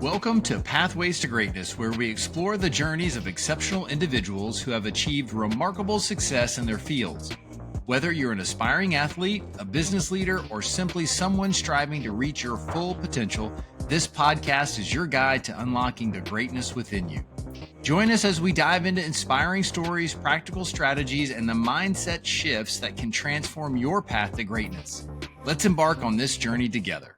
Welcome to Pathways to Greatness, where we explore the journeys of exceptional individuals who have achieved remarkable success in their fields. Whether you're an aspiring athlete, a business leader, or simply someone striving to reach your full potential, this podcast is your guide to unlocking the greatness within you. Join us as we dive into inspiring stories, practical strategies, and the mindset shifts that can transform your path to greatness. Let's embark on this journey together.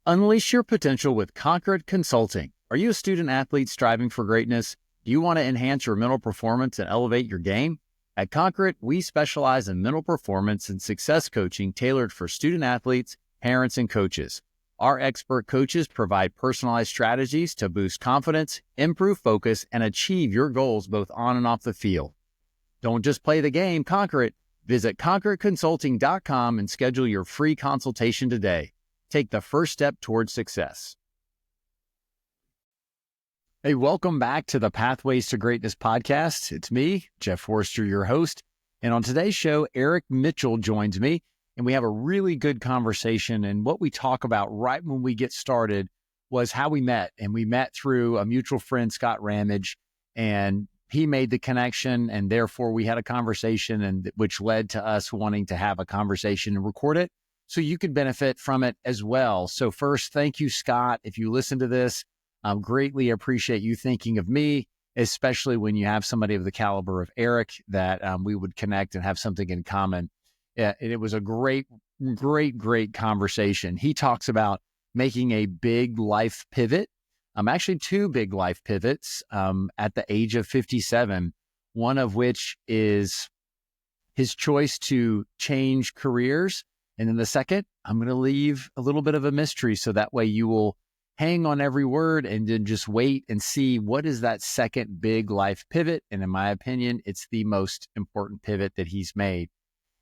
Unleash your potential with Concrete Consulting. Are you a student athlete striving for greatness? Do you want to enhance your mental performance and elevate your game? At Concrete, we specialize in mental performance and success coaching tailored for student athletes, parents, and coaches. Our expert coaches provide personalized strategies to boost confidence, improve focus, and achieve your goals both on and off the field. Don't just play the game, conquer it. Visit concreteconsulting.com and schedule your free consultation today. Take the first step towards success. Hey, welcome back to the Pathways to Greatness podcast. It's me, Jeff Forrester, your host. And on today's show, Eric Mitchell joins me, and we have a really good conversation. And what we talk about right when we get started was how we met. And we met through a mutual friend, Scott Ramage, and he made the connection. And therefore, we had a conversation, and which led to us wanting to have a conversation and record it so you could benefit from it as well. So first, thank you, Scott. If you listen to this, I greatly appreciate you thinking of me, especially when you have somebody of the caliber of Eric that we would connect and have something in common. It was a great conversation. He talks about making a big life pivot, actually two big life pivots at the age of 57, one of which is his choice to change careers. And then the second, I'm going to leave a little bit of a mystery so that way you will hang on every word and then just wait and see what is that second big life pivot. And in my opinion, it's the most important pivot that he's made.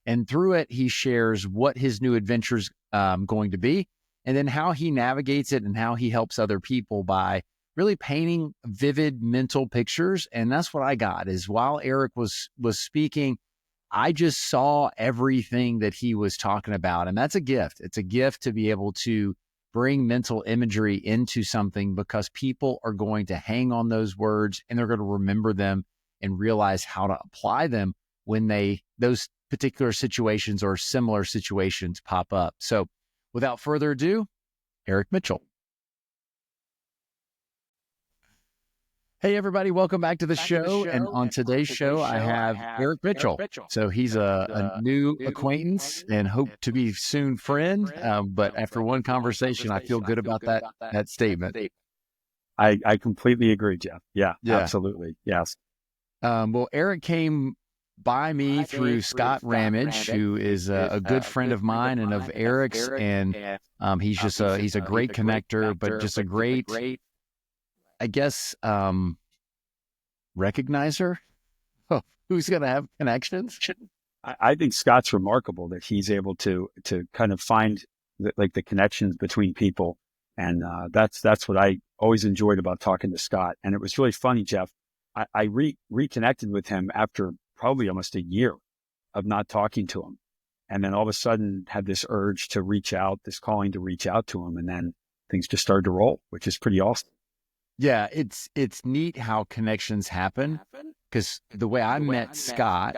And through it, he shares what his new adventure's going to be, and then how he navigates it and how he helps other people by really painting vivid mental pictures. And that's what I got is while Eric was speaking, I just saw everything that he was talking about. And that's a gift. It's a gift to be able to bring mental imagery into something because people are going to hang on those words and they're going to remember them and realize how to apply them when those particular situations or similar situations pop up. So without further ado, Eric Mitchell. Hey, everybody. Welcome back to the show. And on today's show, I have Eric Mitchell. So he's a new acquaintance and hope to be soon friend. But after one conversation, I feel good about that statement. I completely agree, Jeff. Yeah, absolutely. Yes. Well, Eric came by me through Scott Ramage, who is a good friend of mine and of Eric's. And he's a great connector, but just a great, I guess, recognizer who's going to have connections. I think Scott's remarkable that he's able to kind of find the connections between people. And that's what I always enjoyed about talking to Scott. And it was really funny, Jeff. I reconnected with him after probably almost a year of not talking to him. And then all of a sudden had this urge to reach out, this calling to reach out to him. And then things just started to roll, which is pretty awesome. Yeah, it's neat how connections happen, because the way I met Scott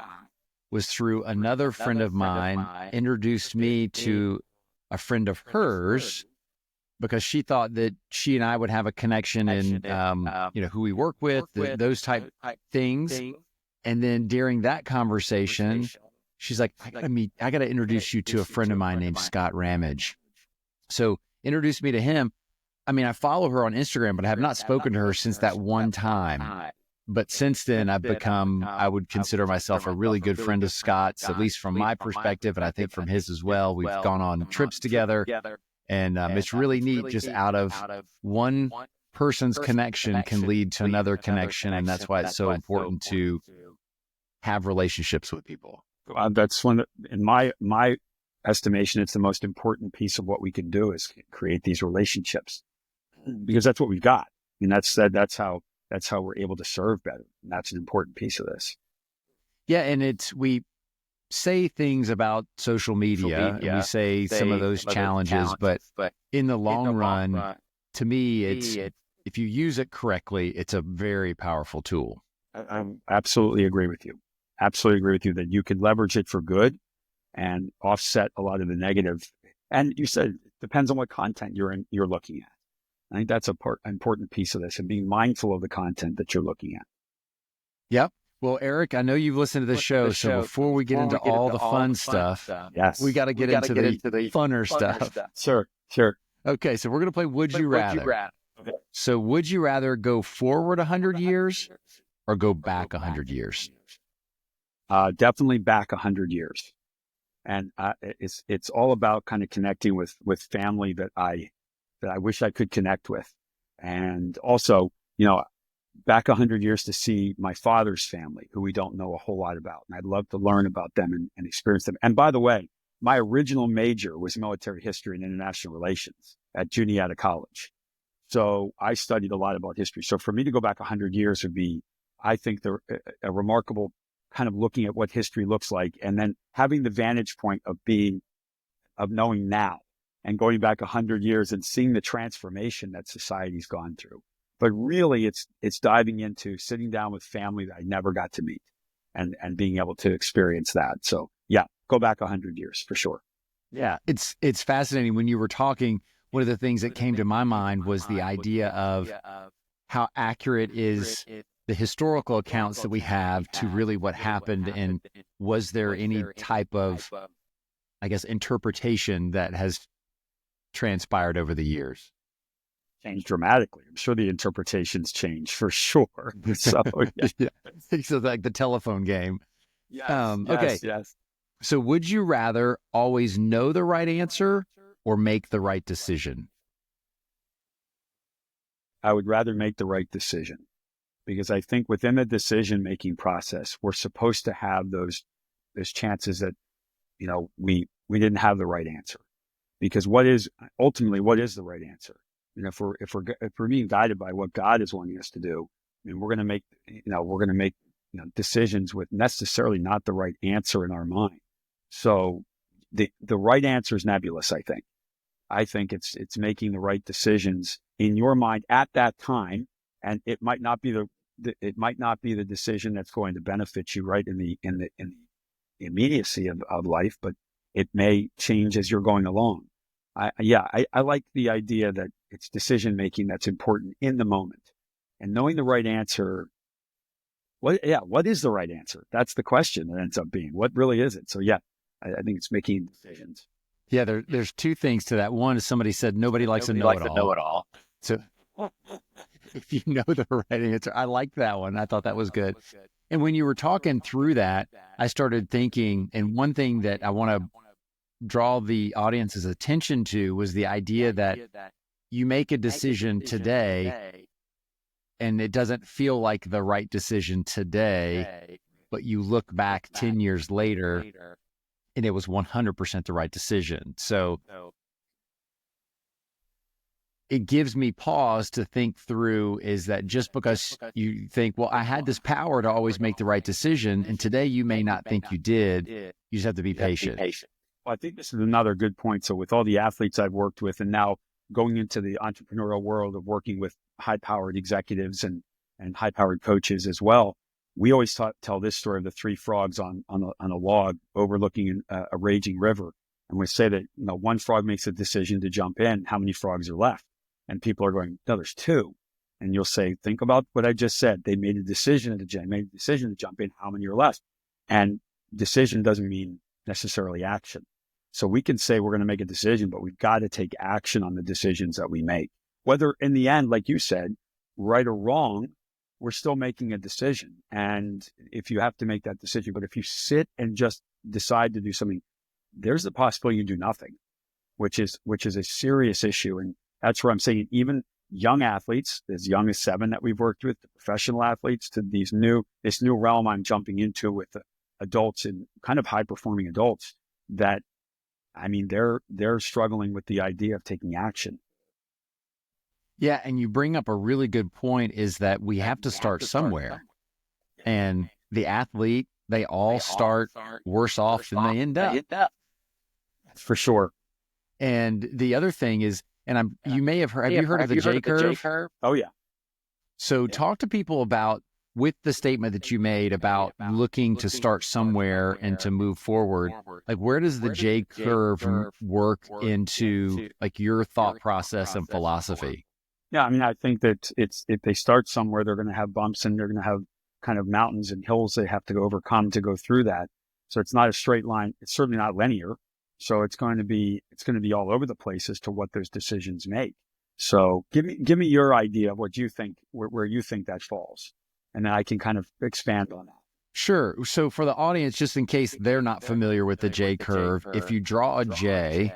was through another friend of mine introduced me to a friend of hers because she thought that she and I would have a connection in, who we work with, those type things. And then during that conversation, she's like, I got to introduce you to a friend of mine named Scott Ramage. So introduced me to him. I mean, I follow her on Instagram, but I have not spoken to her since that one time. But since then, I've become, I would consider myself a really good friend of Scott's, at least from my perspective, and I think from his as well. We've gone on trips together, and it's really neat just out of one person's connection can lead to another connection, and that's why it's so important to have relationships with people. That's in my estimation, it's the most important piece of what we can do is create these relationships. Because that's what we've got. I mean, that's how we're able to serve better. And that's an important piece of this. Yeah. And we say things about social media and we say some of those challenges, but in the long run, to me, if you use it correctly, it's a very powerful tool. I absolutely agree with you. Absolutely agree with you that you can leverage it for good and offset a lot of the negative. And you said it depends on what content you're looking at. I think that's an important piece of this, and being mindful of the content that you're looking at. Yep. Well, Eric, I know you've listened to the show, so before we get into all the fun stuff, Yes, we got to get into the funner stuff. Sure. Okay, so we're going to play Would You Rather. Okay. So would you rather go forward 100 years or go back 100 years? Definitely back 100 years. And it's all about kind of connecting with family that I wish I could connect with. And also, back 100 years to see my father's family, who we don't know a whole lot about. And I'd love to learn about them and experience them. And by the way, my original major was military history and international relations at Juniata College. So I studied a lot about history. So for me to go back 100 years would be, I think, a remarkable kind of looking at what history looks like, and then having the vantage point of knowing now and going back 100 years and seeing the transformation that society's gone through. But really it's diving into sitting down with family that I never got to meet and being able to experience that. So yeah, go back 100 years for sure. Yeah. It's fascinating. When you were talking, one of the things that came to my mind was the idea of how accurate is the historical accounts that we have to really what happened, and was there any type of, I guess, interpretation that has transpired over the years? Changed dramatically. I'm sure the interpretations change for sure. So, yeah. So like the telephone game. Yes, okay. Yes. So would you rather always know the right answer or make the right decision? I would rather make the right decision, because I think within the decision-making process, we're supposed to have those chances that, we didn't have the right answer. Because what is the right answer? If we're being guided by what God is wanting us to do, we're going to make decisions with necessarily not the right answer in our mind. So the right answer is nebulous, I think. I think it's making the right decisions in your mind at that time, and it might not be the decision that's going to benefit you right in the immediacy of life, but it may change as you're going along. I like the idea that it's decision making that's important in the moment, and knowing the right answer. What is the right answer? That's the question that ends up being, what really is it? So yeah, I think it's making decisions. Yeah, there's two things to that. One is somebody said nobody likes to know it all. So if you know the right answer, I like that one. I thought that was good. And when you were talking through that, I started thinking, and one thing that I want to draw the audience's attention to was the idea that you make a decision today and it doesn't feel like the right decision today, but you look back 10 years later and it was 100% the right decision. So it gives me pause to think through, is that just because you think, well, I had this power to always make the right decision, and today you may not think you did, you just have to be patient. Well, I think this is another good point. So with all the athletes I've worked with, and now going into the entrepreneurial world of working with high-powered executives and high-powered coaches as well, we always tell this story of the three frogs on a log overlooking a raging river. And we say that one frog makes a decision to jump in. How many frogs are left? And people are going, no, there's two. And you'll say, think about what I just said. They made a decision to jump in. How many are left? And decision doesn't mean necessarily action. So we can say we're going to make a decision, but we've got to take action on the decisions that we make. Whether in the end, like you said, right or wrong, we're still making a decision. And if you have to make that decision, but if you sit and just decide to do something, there's the possibility you do nothing, which is a serious issue. And that's where I'm saying even young athletes, as young as 7 that we've worked with, to professional athletes, to this new realm I'm jumping into with the adults and kind of high performing adults, that, they're struggling with the idea of taking action. Yeah. And you bring up a really good point, is that we have to start somewhere. And the athlete, they all start worse off than they end up. For sure. And the other thing is, And you may have heard, have you heard of the J curve? Oh yeah. So talk to people about, with the statement that you made about looking to start somewhere and to move forward, like where does the J curve work into like your thought process and philosophy? Yeah, I mean, I think that it's if they start somewhere, they're going to have bumps and they're going to have kind of mountains and hills they have to overcome to go through that. So it's not a straight line. It's certainly not linear. So it's going to be all over the place as to what those decisions make. So give me your idea of what you think, where you think that falls, and then I can kind of expand on that. Sure. So for the audience, just in case they're not familiar with the J curve, if you draw a J,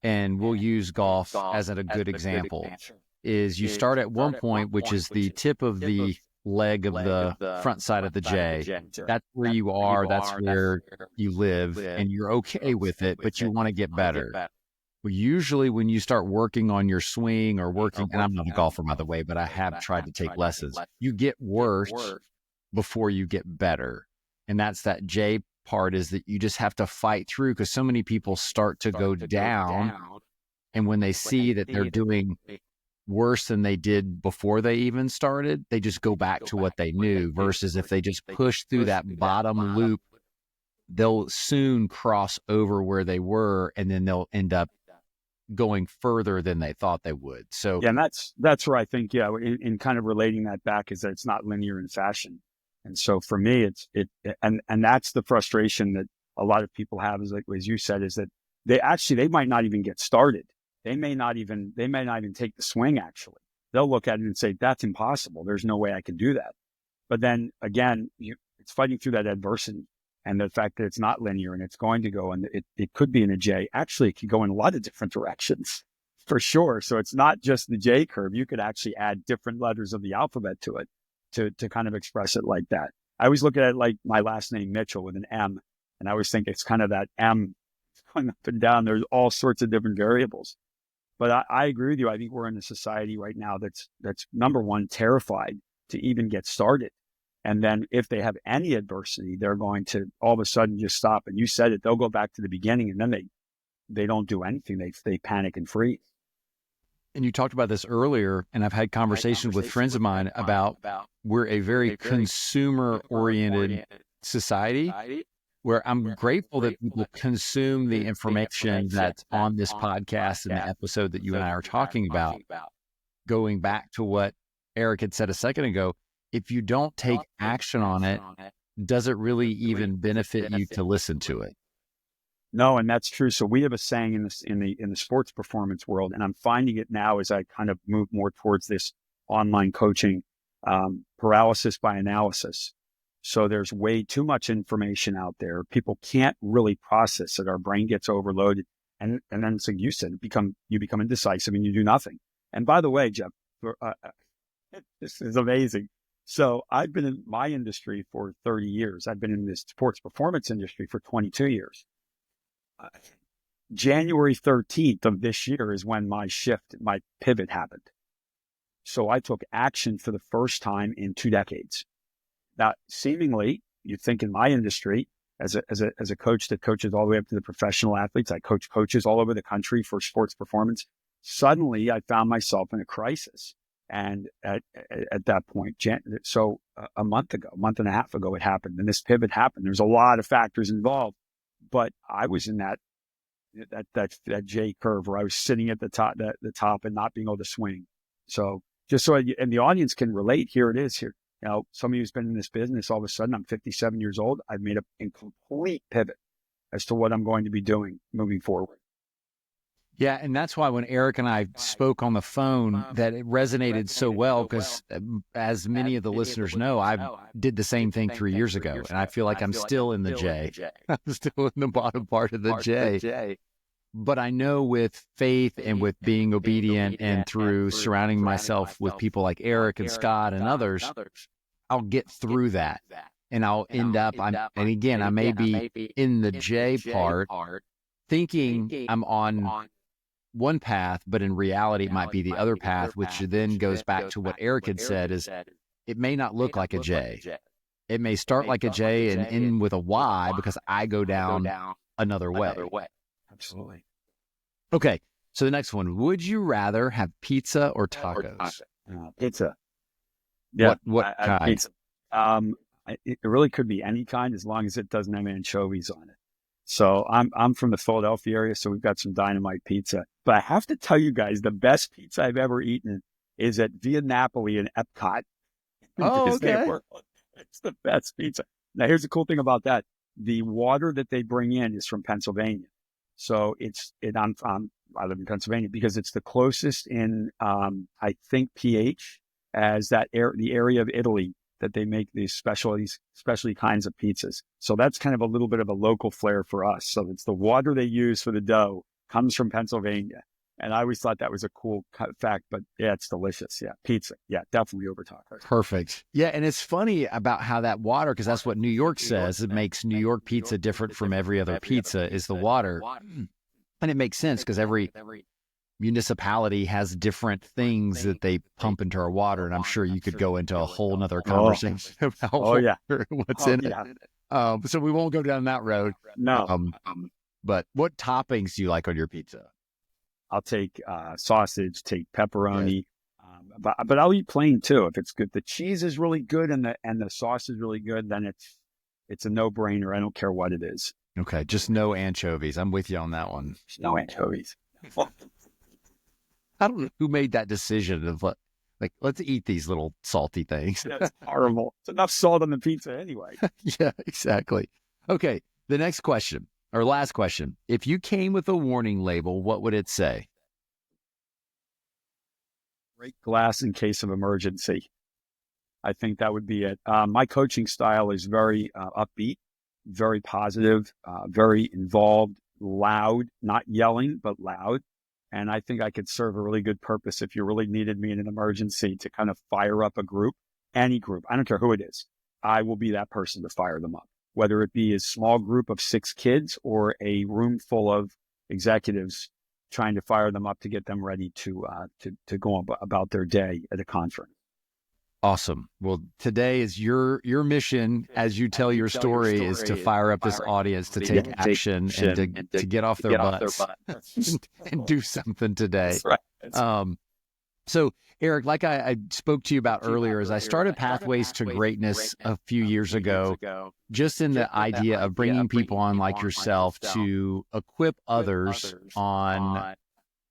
and we'll use golf as a good example, is you start at one point, which is the tip of the leg of the front side of the J. That's where you are. That's where you live, and you're okay with it, but you want to get better. Well, usually when you start working on your swing or working, and I'm not a golfer, by the way, but I have tried to take lessons, you get worse before you get better. And that's that J part, is that you just have to fight through, because so many people start to go down. And when they see that they're doing worse than they did before they even started, they just go back to what they knew, versus if they just push through that bottom loop, they'll soon cross over where they were, and then they'll end up going further than they thought they would. So yeah, and that's where I think, yeah, in kind of relating that back, is that it's not linear in fashion. And so for me, and that's the frustration that a lot of people have, is like, as you said, is that they might not even get started. They may not even take the swing. Actually, they'll look at it and say, that's impossible. There's no way I can do that. But then again, it's fighting through that adversity and the fact that it's not linear and it's going to go, and it could be in a J. Actually, it could go in a lot of different directions for sure. So it's not just the J curve. You could actually add different letters of the alphabet to it to kind of express it like that. I always look at it like my last name, Mitchell, with an M. And I always think it's kind of that M going up and down. There's all sorts of different variables. But I agree with you. I think we're in a society right now that's number one, terrified to even get started. And then if they have any adversity, they're going to all of a sudden just stop. And you said it, they'll go back to the beginning, and then they don't do anything. They panic and freeze. And you talked about this earlier, and I've had conversations with friends of mine about, we're a very consumer-oriented society, where I'm grateful that people consume the information that's on this podcast and the episode that you and I are talking about. Going back to what Eric had said a second ago, if you don't take action on it, does it really even benefit you to listen to it? No, and that's true. So we have a saying in the sports performance world, and I'm finding it now as I kind of move more towards this online coaching, paralysis by analysis. So there's way too much information out there. People can't really process it. Our brain gets overloaded, and then it's like you said, you become indecisive and you do nothing. And by the way, Jeff, this is amazing. So I've been in my industry for 30 years. I've been in this sports performance industry for 22 years. January 13th of this year is when my pivot happened. So I took action for the first time in 2 decades. Now, seemingly, you'd think in my industry, as a coach that coaches all the way up to the professional athletes, I coach coaches all over the country for sports performance. Suddenly, I found myself in a crisis. And at that point, so a month and a half ago, it happened. And this pivot happened. There's a lot of factors involved. But I was in that J curve where I was sitting at the top and not being able to swing. So just so and the audience can relate, here it is here. You know, somebody who's been in this business, all of a sudden, I'm 57 years old. I've made a complete pivot as to what I'm going to be doing moving forward. Yeah, and that's why when Eric and I spoke on the phone, that it resonated so well, because as many of the listeners know, I did the same thing 3 years ago, and I feel like I'm still in the J. I'm still in the bottom part of the J. But I know with faith and with being obedient and through surrounding myself with people like Eric and Scott and others, I'll get through that. And I'll end up, and again, I may be in the J part, thinking I'm on one path, but in reality, it might be the other path, which then goes back to what Eric had said, is it may not look like a J. It may start like a J and end with a Y, because I go down another way. Absolutely. Okay. So the next one, would you rather have pizza or tacos? Pizza. Yeah, What I kind? pizza. Um, it really could be any kind as long as it doesn't have anchovies on it. So I'm from the Philadelphia area, so we've got some dynamite pizza. But I have to tell you guys, the best pizza I've ever eaten is at Via Napoli in Epcot in Oh, Disney okay. World. It's the best pizza. Now, here's the cool thing about that: the water that they bring in is from Pennsylvania. So I live in Pennsylvania because it's the closest in I think pH as the area of Italy that they make these specialty kinds of pizzas. So that's kind of a little bit of a local flair for us. So it's the water they use for the dough comes from Pennsylvania. And I always thought that was a cool fact, but yeah, it's delicious. Yeah. Pizza. Yeah. Definitely over tacos. Perfect. Yeah. And it's funny about how that water, because that's what New York says, it makes New York pizza different from every other pizza is the water. And it makes sense because every municipality has different things that they pump into our water. And I'm sure you could go into a whole nother conversation about yeah. what's in it. So we won't go down that road. No. But what toppings do you like on your pizza? I'll take sausage, take pepperoni, but I'll eat plain too if it's good. The cheese is really good and the sauce is really good. Then it's a no brainer. I don't care what it is. Okay, just no anchovies. I'm with you on that one. No anchovies. I don't know who made that decision of let's eat these little salty things. That's horrible. It's enough salt on the pizza anyway. Yeah, exactly. Okay, the next question. Or last question. If you came with a warning label, what would it say? Break glass in case of emergency. I think that would be it. My coaching style is very upbeat, very positive, very involved, loud, not yelling, but loud. And I think I could serve a really good purpose if you really needed me in an emergency to kind of fire up a group, any group. I don't care who it is. I will be that person to fire them up, whether it be a small group of 6 kids or a room full of executives trying to fire them up to get them ready to go about their day at a conference. Awesome. Well, today is your mission as you tell your story is to fire up this audience to take action and to get off their butts and do something today. That's right. So, Eric, like I spoke to you about earlier, as I started Pathways to Greatness a few years ago, just in the idea of bringing people on like yourself to equip others on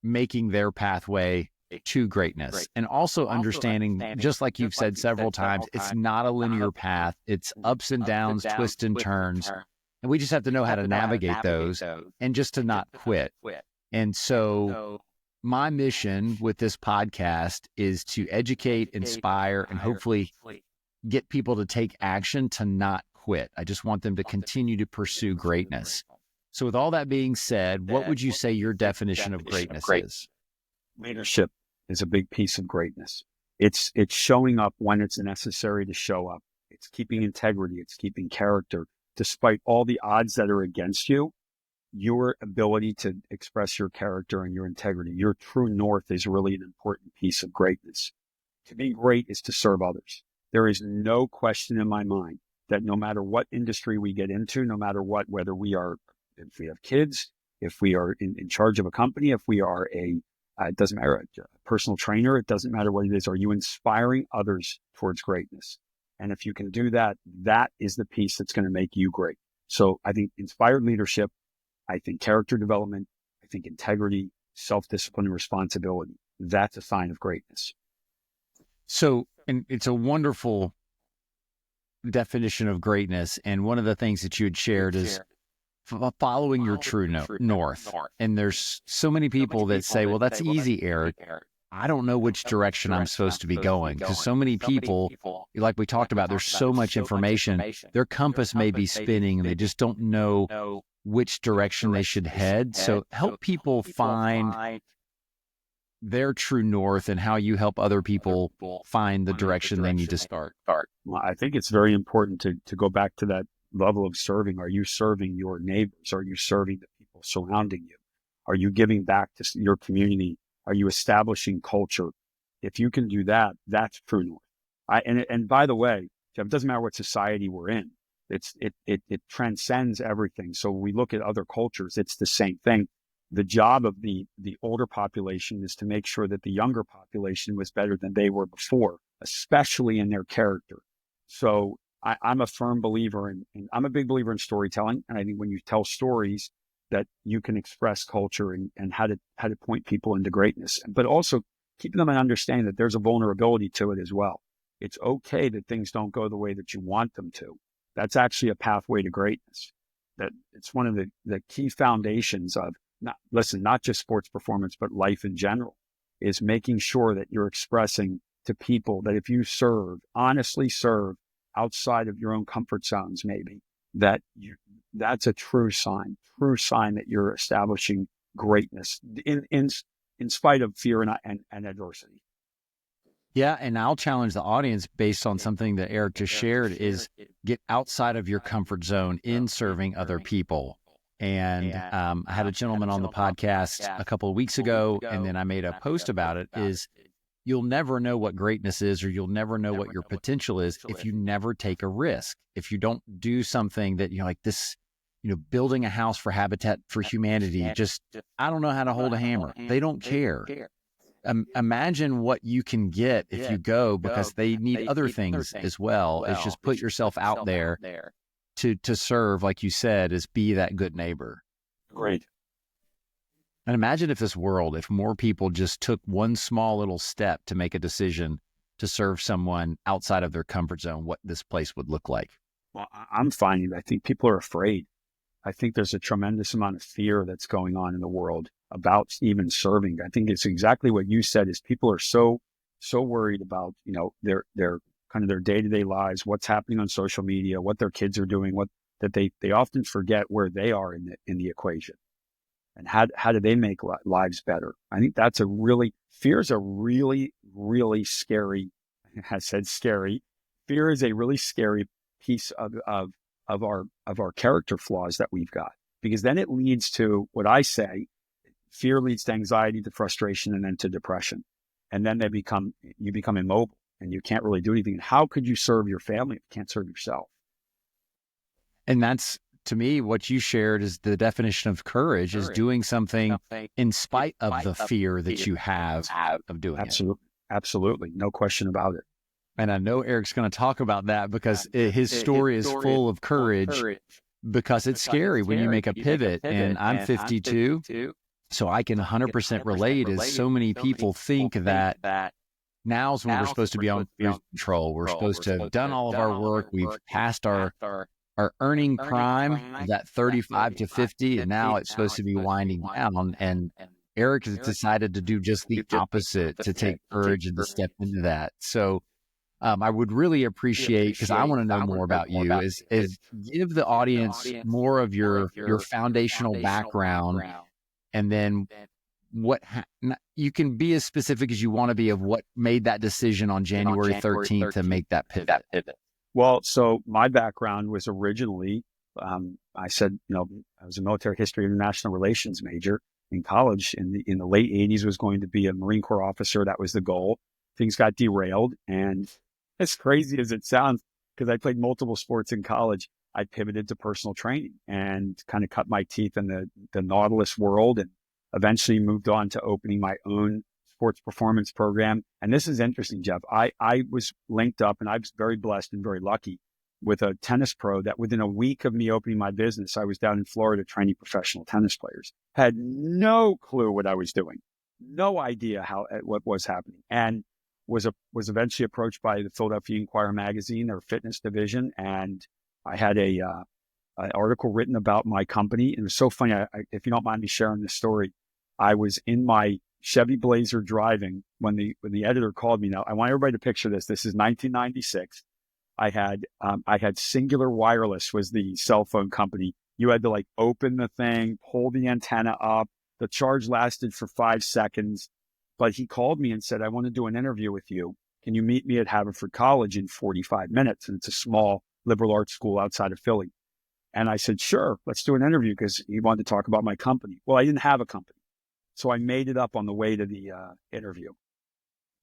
making their pathway to greatness, and also understanding, just like you've said several times, it's not a linear path. It's ups and downs, twists and turns. And we just have to know how to navigate those and just to not quit. And so my mission with this podcast is to educate, inspire, and hopefully get people to take action to not quit. I just want them to continue to pursue greatness. So with all that being said, what would you say your definition of greatness is? Leadership is a big piece of greatness. It's showing up when it's necessary to show up. It's keeping integrity. It's keeping character. Despite all the odds that are against you, your ability to express your character and your integrity, your true north, is really an important piece of greatness. To be great is to serve others. There is no question in my mind that no matter what industry we get into, no matter what, whether if we have kids, if we are in charge of a company, if we are it doesn't matter, a personal trainer, it doesn't matter what it is. Are you inspiring others towards greatness? And if you can do that, that is the piece that's going to make you great. So I think inspired leadership, I think character development, I think integrity, self-discipline, and responsibility. That's a sign of greatness. So, and it's a wonderful definition of greatness. And one of the things that you had shared is following your true north. And there's so many people that say, well, that's easy, Eric. I don't know which direction I'm supposed to be going, because so many people, like we talked about, there's so much information, their compass may be spinning and they just don't know which direction they should head. So help people find their true north and how you help other people find the direction they need to start. Well, I think it's very important to go back to that level of serving. Are you serving your neighbors? Are you serving the people surrounding you? Are you giving back to your community? Are you establishing culture? If you can do that, that's true north. And by the way, Jeff, it doesn't matter what society we're in. It transcends everything. So when we look at other cultures, it's the same thing. the job of the older population is to make sure that the younger population was better than they were before, especially in their character. So I'm a firm believer in I'm a big believer in storytelling. And I think when you tell stories that you can express culture and how to point people into greatness, but also keeping them in understanding that there's a vulnerability to it as well. It's okay that things don't go the way that you want them to. That's actually a pathway to greatness. That it's one of the key foundations of not just sports performance, but life in general, is making sure that you're expressing to people that if you honestly serve outside of your own comfort zones, maybe that's a true sign that you're establishing greatness in spite of fear and adversity. Yeah, and I'll challenge the audience based on something that Eric just shared is get outside of your comfort zone in serving other people. And I had a gentleman on the podcast a couple of weeks ago, and then I made a post about it, is you'll never know what greatness is, or you'll never know what your potential is if you never take a risk. If you don't do something that, like this, building a house for Habitat for Humanity, I don't know how to hold a hammer. They don't care. Imagine what you can get if you go, because they need other things as well. Is just put yourself out there to serve, like you said, is be that good neighbor. Great. And imagine if more people just took one small little step to make a decision to serve someone outside of their comfort zone, what this place would look like. Well, I'm finding that I think people are afraid. I think there's a tremendous amount of fear that's going on in the world about even serving. I think it's exactly what you said, is people are so worried about, their kind of their day-to-day lives, what's happening on social media, what their kids are doing, that they often forget where they are in the equation. And how do they make lives better? I think fear is a really, really scary, I said scary. Fear is a really scary piece of our character flaws that we've got, because then it leads to what I say, fear leads to anxiety, to frustration, and then to depression. And then you become immobile and you can't really do anything. How could you serve your family if you can't serve yourself? And that's, to me, what you shared is the definition of courage, is doing something in spite of the fear that you have of doing it. Absolutely. No question about it. And I know Eric's going to talk about that, because his story is full of courage, because it's scary when you make a pivot. And I'm 52, so I can 100% relate, as so many people think that now's when we're supposed to be on cruise control. We're supposed to have done all of our work. We've passed our earning prime, that 35 to 50, and now it's supposed to be winding down. And Eric has decided to do just the opposite, to take courage and to step into that. So I would really appreciate, because I want to know more about you, is give the audience more of your foundational background, and then you can be as specific as you want to be of what made that decision on January 13th to make that pivot. Well, so my background was originally, I said, I was a military history and international relations major in college. In the late 80s, was going to be a Marine Corps officer. That was the goal. Things got derailed. And as crazy as it sounds, because I played multiple sports in college, I pivoted to personal training and kind of cut my teeth in the Nautilus world, and eventually moved on to opening my own sports performance program. And this is interesting, Jeff. I was linked up, and I was very blessed and very lucky, with a tennis pro that within a week of me opening my business, I was down in Florida training professional tennis players. Had no clue what I was doing, no idea what was happening, and was eventually approached by the Philadelphia Inquirer magazine, their fitness division, and I had an article written about my company. And it was so funny. If you don't mind me sharing this story, I was in my Chevy Blazer driving when the editor called me. Now, I want everybody to picture this. This is 1996. I had Singular Wireless, was the cell phone company. You had to open the thing, pull the antenna up. The charge lasted for 5 seconds. But he called me and said, I want to do an interview with you. Can you meet me at Haverford College in 45 minutes? And it's a small liberal arts school outside of Philly. And I said, sure, let's do an interview, because he wanted to talk about my company. Well, I didn't have a company. So I made it up on the way to the interview.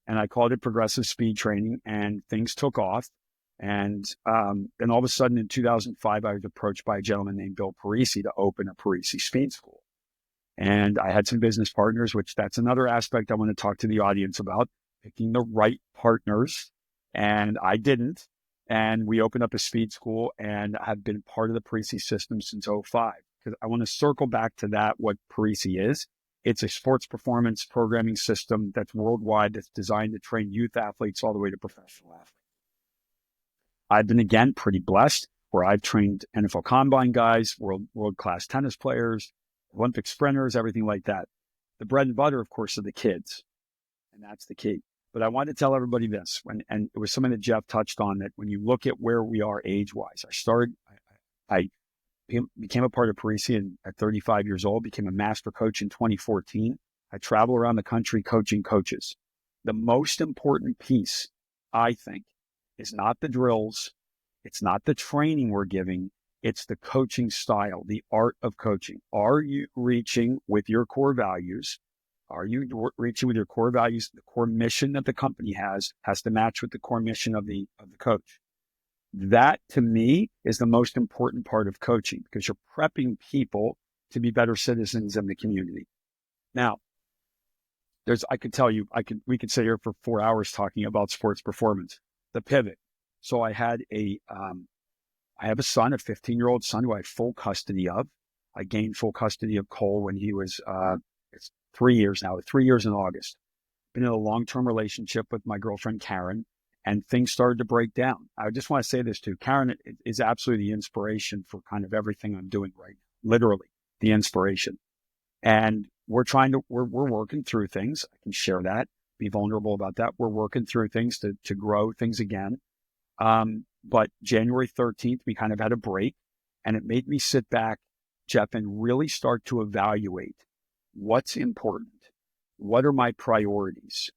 And I called it Progressive Speed Training, and things took off. And then all of a sudden in 2005, I was approached by a gentleman named Bill Parisi to open a Parisi Speed School. And I had some business partners, which that's another aspect I want to talk to the audience about, picking the right partners. And I didn't. And we opened up a speed school and have been part of the Parisi system since '05. Because I want to circle back to that, what Parisi is. It's a sports performance programming system that's worldwide, that's designed to train youth athletes all the way to professional athletes. I've been, again, pretty blessed where I've trained NFL Combine guys, world-class tennis players, Olympic sprinters, everything like that. The bread and butter, of course, are the kids. And that's the key. But I want to tell everybody this, and it was something that Jeff touched on, that when you look at where we are age-wise, I became a part of Parisi at 35 years old, became a master coach in 2014. I travel around the country coaching coaches. The most important piece, I think, is not the drills. It's not the training we're giving. It's the coaching style, the art of coaching. Are you reaching with your core values? Are you reaching with your core values? The core mission that the company has to match with the core mission of the coach. That, to me, is the most important part of coaching, because you're prepping people to be better citizens in the community. Now, I could tell you, we could sit here for 4 hours talking about sports performance. The pivot. So I have a son, a 15-year-old son who I have full custody of. I gained full custody of Cole when he was, it's 3 years now, 3 years in August. Been in a long-term relationship with my girlfriend, Karen, and things started to break down. I just want to say this too. Karen is absolutely the inspiration for kind of everything I'm doing right now, literally the inspiration. And we're working through things. I can share that, be vulnerable about that. We're working through things to grow things again. But January 13th, we kind of had a break, and it made me sit back, Jeff, and really start to evaluate what's important. What are my priorities?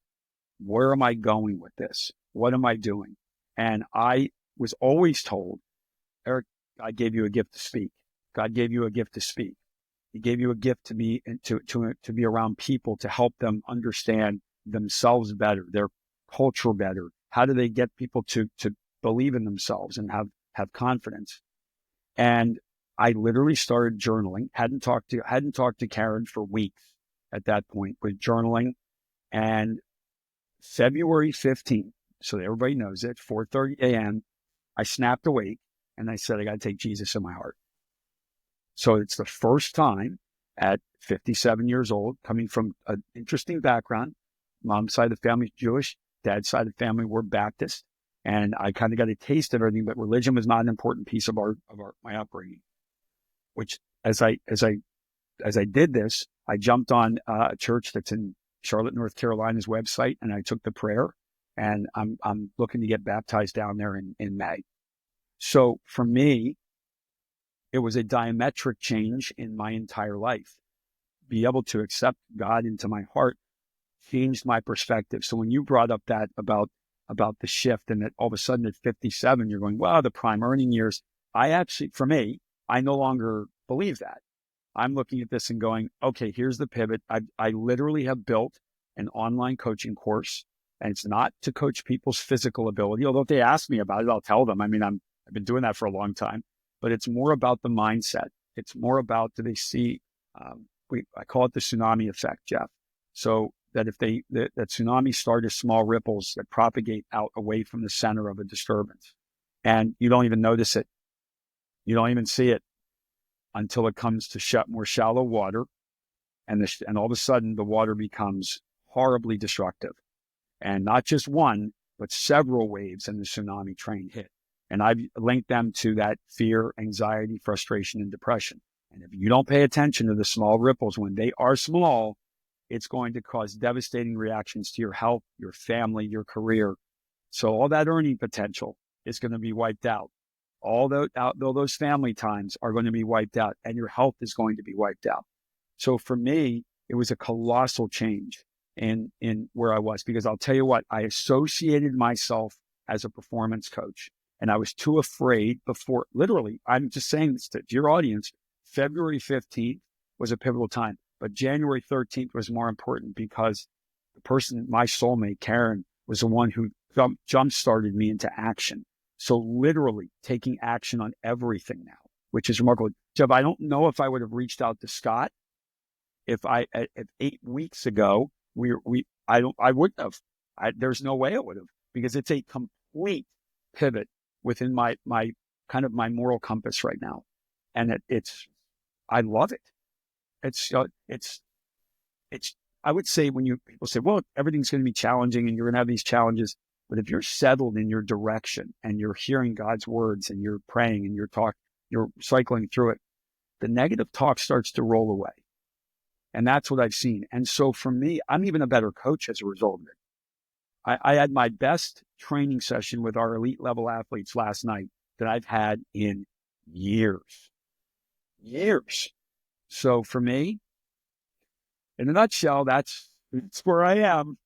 Where am I going with this? What am I doing? And I was always told, Eric, God gave you a gift to speak. God gave you a gift to speak. He gave you a gift to be around people, to help them understand themselves better, their culture better. How do they get people to believe in themselves and have confidence? And I literally started journaling. Hadn't talked to Karen for weeks at that point, with journaling. And February 15th, so everybody knows it, 4:30 a.m., I snapped awake and I said, I got to take Jesus in my heart. So it's the first time at 57 years old, coming from an interesting background. Mom's side of the family is Jewish. Dad's side of the family, we're Baptist. And I kind of got a taste of everything, but religion was not an important piece of my upbringing. Which, as I did this, I jumped on a church that's in Charlotte, North Carolina's website, and I took the prayer, and I'm looking to get baptized down there in May. So for me, it was a diametric change in my entire life. Be able to accept God into my heart changed my perspective. So when you brought up that about the shift, and that all of a sudden at 57, you're going, wow, the prime earning years. For me, I no longer believe that. I'm looking at this and going, okay, here's the pivot. I literally have built an online coaching course, and it's not to coach people's physical ability. Although if they ask me about it, I'll tell them. I mean, I've been doing that for a long time, but it's more about the mindset. It's more about, do they see, I call it the tsunami effect, Jeff. So that that tsunami start as small ripples that propagate out away from the center of a disturbance. And you don't even notice it. You don't even see it until it comes to more shallow water. And all of a sudden the water becomes horribly destructive. And not just one, but several waves in the tsunami train hit. And I've linked them to that fear, anxiety, frustration, and depression. And if you don't pay attention to the small ripples when they are small, it's going to cause devastating reactions to your health, your family, your career. So all that earning potential is going to be wiped out. All those family times are going to be wiped out, and your health is going to be wiped out. So for me, it was a colossal change in where I was, because I'll tell you what, I associated myself as a performance coach, and I was too afraid before. Literally, I'm just saying this to your audience, February 15th was a pivotal time, but January 13th was more important, because the person, my soulmate, Karen, was the one who jump-started me into action. So literally taking action on everything now, which is remarkable. Jeff, I don't know if I would have reached out to Scott if 8 weeks ago, I wouldn't have, there's no way I would have, because it's a complete pivot within my kind of my moral compass right now. And I love it. It's, I would say when people say, well, everything's going to be challenging and you're going to have these challenges, but if you're settled in your direction and you're hearing God's words and you're praying and you're cycling through it, the negative talk starts to roll away. And that's what I've seen. And so for me, I'm even a better coach as a result of it. I had my best training session with our elite level athletes last night that I've had in years. So for me, in a nutshell, that's where I am.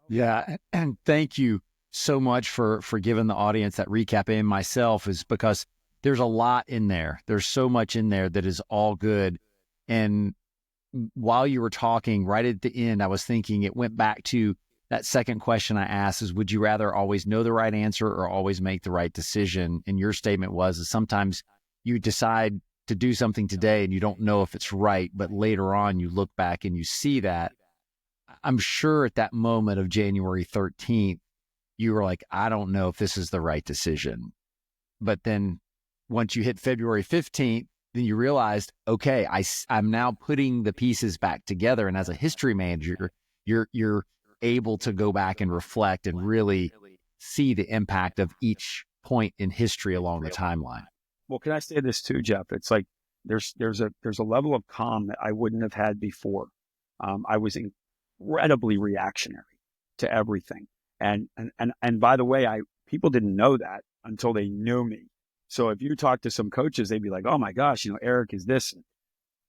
Yeah. And thank you so much for giving the audience that recap, and myself, is because there's a lot in there. There's so much in there that is all good. And while you were talking right at the end, I was thinking it went back to that second question I asked is, would you rather always know the right answer or always make the right decision? And your statement was, is sometimes you decide to do something today and you don't know if it's right, but later on you look back and you see that. I'm sure at that moment of January 13th, you were like, I don't know if this is the right decision. But then once you hit February 15th, then you realized, okay, I'm now putting the pieces back together. And as a history manager, you're able to go back and reflect and really see the impact of each point in history along the timeline. Well, can I say this too, Jeff? It's like there's a level of calm that I wouldn't have had before. I was incredibly reactionary to everything, and by the way, people didn't know that until they knew me. So if you talk to some coaches, they'd be like, "Oh my gosh, Eric is this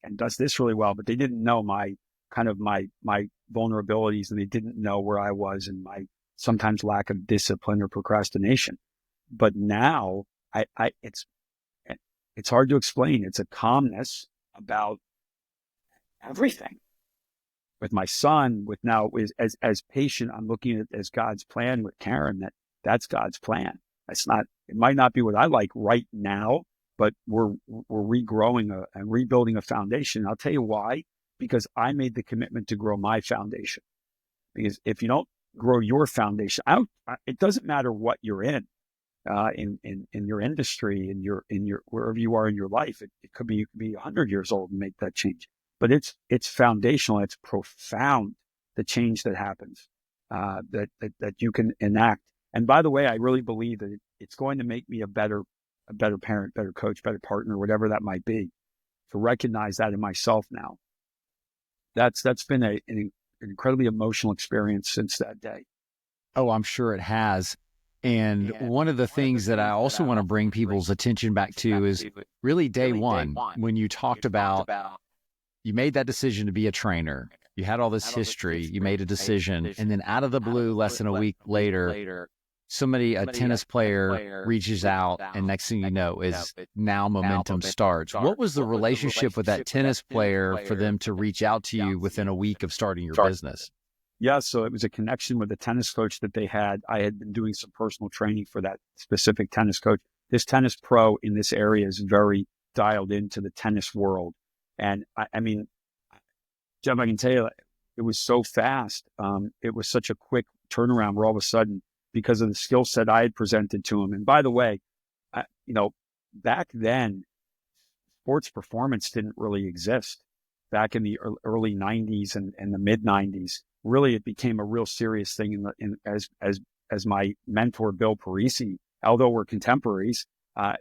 and does this really well," but they didn't know my vulnerabilities, and they didn't know where I was and my sometimes lack of discipline or procrastination. But now, it's hard to explain. It's a calmness about everything. With my son, as patient, I'm looking at it as God's plan with Karen. That's God's plan. It might not be what I like right now, but we're regrowing and rebuilding a foundation. I'll tell you why, because I made the commitment to grow my foundation. Because if you don't grow your foundation, it doesn't matter what you're in your industry, in your wherever you are in your life. It could be 100 years old and make that change, but it's foundational. It's profound, the change that happens, that you can enact. And by the way, I really believe that it's going to make me a better parent, better coach, better partner, whatever that might be, to recognize that in myself now. That's been an incredibly emotional experience since that day. Oh, I'm sure it has. And one of the things that I also want to bring people's attention back to is really day one, when you talked about, you made that decision to be a trainer. You had all this history, you made a decision, and then out of the blue, less than a week later, a tennis player reaches out, and next thing you know is now momentum starts. What was the relationship with that tennis player for them to reach out to you within a week of starting your business? Yeah, so it was a connection with a tennis coach that they had. I had been doing some personal training for that specific tennis coach. This tennis pro in this area is very dialed into the tennis world. And I mean, Jeff, I can tell you, it was so fast. It was such a quick turnaround where all of a sudden, because of the skill set I had presented to him. And by the way, back then, sports performance didn't really exist. Back in the early 90s and the mid 90s, really it became a real serious thing as my mentor, Bill Parisi, although we're contemporaries, I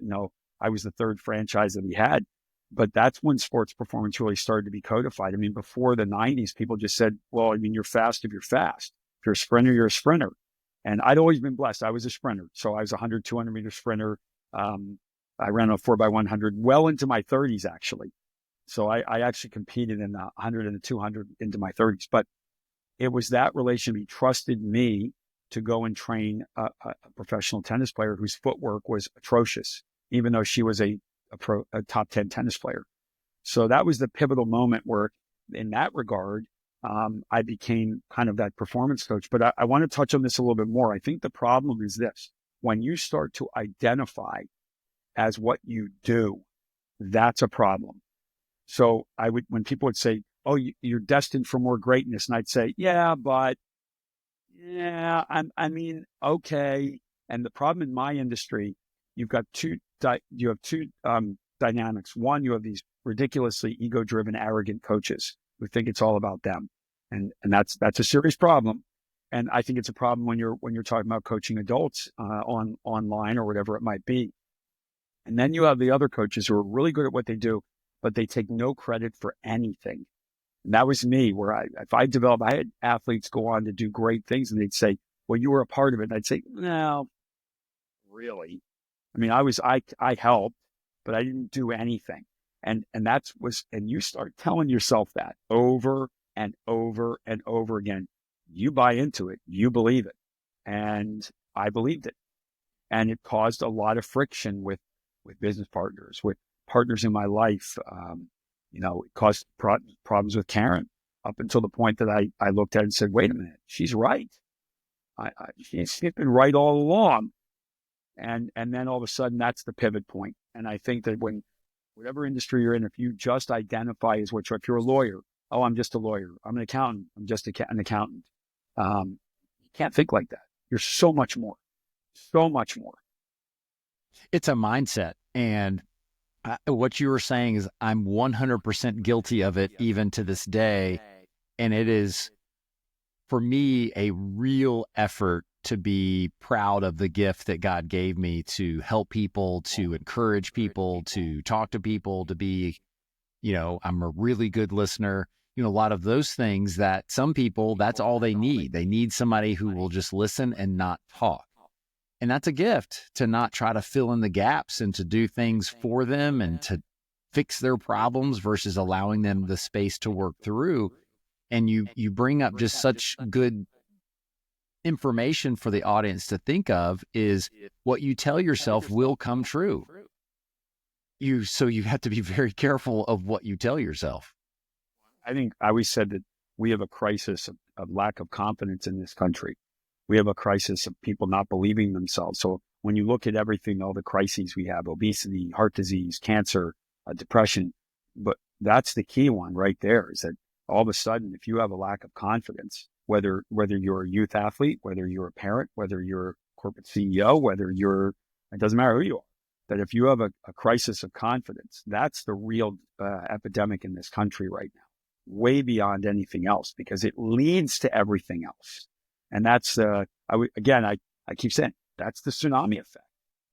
was the third franchise that he had, but that's when sports performance really started to be codified. I mean, before the 90s, people just said, well, I mean, you're fast if you're fast. If you're a sprinter, you're a sprinter. And I'd always been blessed. I was a sprinter. So I was a 100, 200 meter sprinter. I ran a 4x100 well into my 30s, actually. So I actually competed in the 100 and the 200 into my 30s. But it was that relationship. He trusted me to go and train a professional tennis player whose footwork was atrocious, even though she was a top 10 tennis player. So that was the pivotal moment where, in that regard, I became kind of that performance coach. But I want to touch on this a little bit more. I think the problem is this: when you start to identify as what you do, that's a problem. So when people would say, oh, you're destined for more greatness. And I'd say, yeah, but yeah, I mean, okay. And the problem in my industry, you've got you have two dynamics. One, you have these ridiculously ego-driven, arrogant coaches who think it's all about them, and that's a serious problem. And I think it's a problem when you're talking about coaching adults online or whatever it might be. And then you have the other coaches who are really good at what they do, but they take no credit for anything. And that was me, where I had athletes go on to do great things, and they'd say, well, you were a part of it. And I'd say, no, really. I mean, I helped, but I didn't do anything. And you start telling yourself that over and over and over again. You buy into it, you believe it. And I believed it. And it caused a lot of friction with business partners, with partners in my life. It caused problems with Karen up until the point that I looked at it and said, wait a minute, she's right. She's been right all along. And then all of a sudden, that's the pivot point. And I think that whatever industry you're in, if you just identify as if you're a lawyer, oh, I'm just a lawyer. I'm an accountant. I'm just an accountant. You can't think like that. You're so much more. So much more. It's a mindset. And what you were saying is I'm 100% guilty of it even to this day. And it is, for me, a real effort to be proud of the gift that God gave me to help people, to encourage people, to talk to people, to be, I'm a really good listener. A lot of those things that some people, that's all they need. They need somebody who will just listen and not talk. And that's a gift, to not try to fill in the gaps and to do things for them and to fix their problems versus allowing them the space to work through. And you bring up just such good information for the audience to think of is what you tell yourself will come true. So you have to be very careful of what you tell yourself. I think I always said that we have a crisis of lack of confidence in this country. We have a crisis of people not believing themselves. So when you look at everything, all the crises we have, obesity, heart disease, cancer, depression, but that's the key one right there, is that all of a sudden, if you have a lack of confidence, whether you're a youth athlete, whether you're a parent, whether you're a corporate CEO, it doesn't matter who you are, that if you have a crisis of confidence, that's the real epidemic in this country right now, way beyond anything else, because it leads to everything else. And that's, I keep saying, that's the tsunami effect.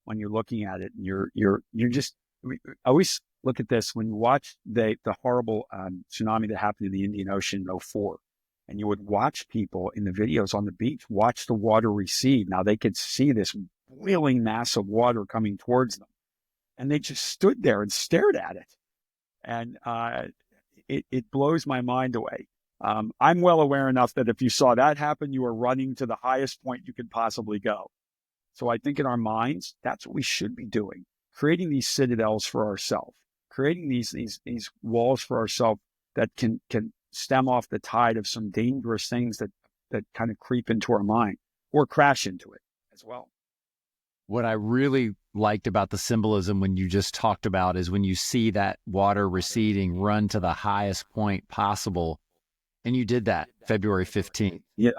When you're looking at it, and you're just, I always look at this when you watch the horrible tsunami that happened in the Indian Ocean in 2004, and you would watch people in the videos on the beach, watch the water recede. Now they could see this boiling mass of water coming towards them, and they just stood there and stared at it. And it blows my mind away. I'm well aware enough that if you saw that happen, you are running to the highest point you could possibly go. So I think in our minds, that's what we should be doing, creating these citadels for ourselves, creating these walls for ourselves that can stem off the tide of some dangerous things that kind of creep into our mind or crash into it as well. What I really liked about the symbolism when you just talked about is when you see that water receding, run to the highest point possible. And you did that February 15th. Yeah,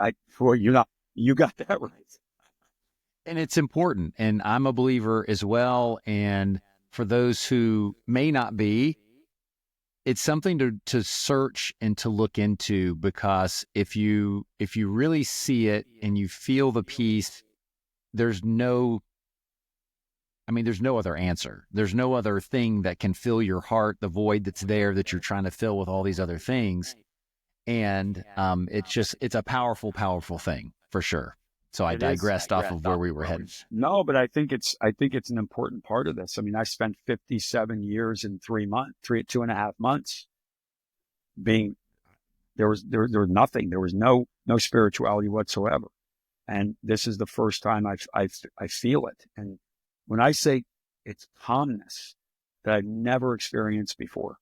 you got that right. And it's important. And I'm a believer as well. And for those who may not be, it's something to search and to look into, because if you really see it and you feel the peace, there's no other answer. There's no other thing that can fill your heart, the void that's there that you're trying to fill with all these other things. And it's a powerful, powerful thing for sure. So I digressed off of where we were headed. No, but I think it's an important part of this. I mean, I spent 57 years in 2.5 months being, there was nothing. There was no spirituality whatsoever. And this is the first time I feel it. And when I say it's calmness that I've never experienced before,